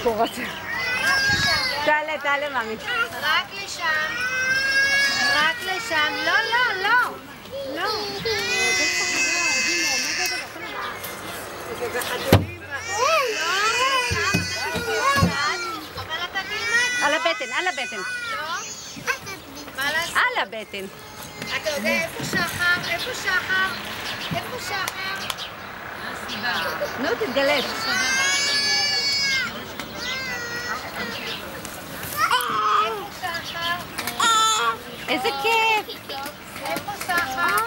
קורת. תעלה, מאמי. רק לשם. רק לשם. לא, לא, לא. לא. על הבטן, על הבטן. על הבטן. אתה יודע איפה שחר? איפה שחר? איפה שחר? נו, תתגלש. איזה כיף. איפה שחר?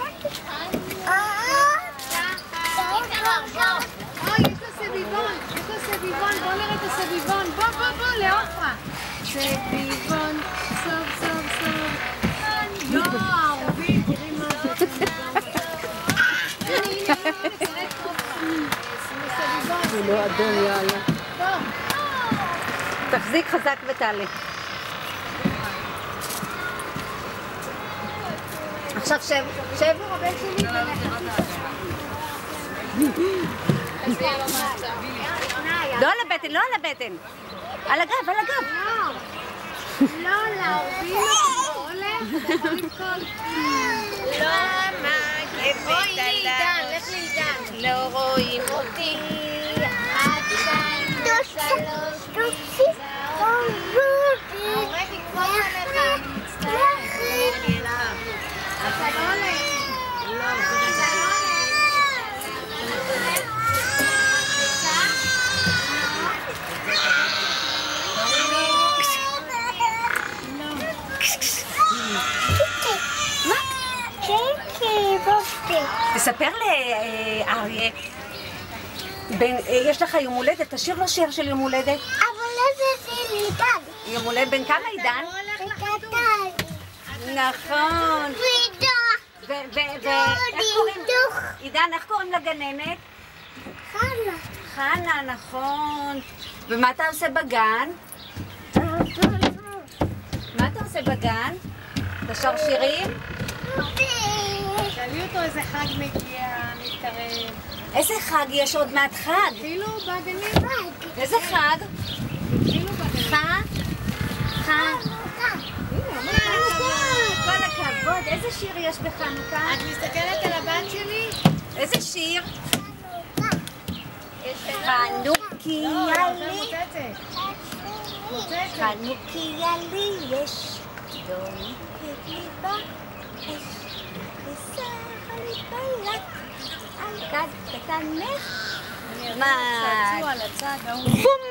אוי, יש לו סביבון. יש לו סביבון. בוא נראה את הסביבון. בוא, לעופרה. סביבון. סוף. לא, ערבי, תראי מה זה. זה לא אדום, יאללה. תחזיק חזק ותעלה. עכשיו שב. לא על הבטן, לא על הבטן. על הגב, על הגב. לא, להוביל אותו, הולך, אתה יכול לבכות. למה גברת עליי? לך לעידן. לא רואים אותי. עד 2, 3, ההורה תקפוץ עליך, אני מצטערת. אתה לא הולך. תספר לאריה, יש לך יום הולדת, תשאיר לו שיר של יום הולדת. אבל איזה זה עידן. יום הולדת, בן כמה עידן? קטן. נכון. עידן, איך קוראים לגננת? חנה. חנה, נכון. ומה אתה עושה בגן? מה אתה עושה בגן? אתה שר שירים? שאלי אותו איזה חג מגיע, מתקרב. איזה חג? יש עוד מעט חג. התחילו בגנים. איזה חג? התחילו בגנים. חג. כל הכבוד. איזה שיר יש בחנוכה? את מסתכלת על הבת שלי? איזה שיר? חנוכיה לי. חנוכיה לי יש. דומקת ליבה. על גד קטנך. מה? צעצוע על הצד ההוא. בום!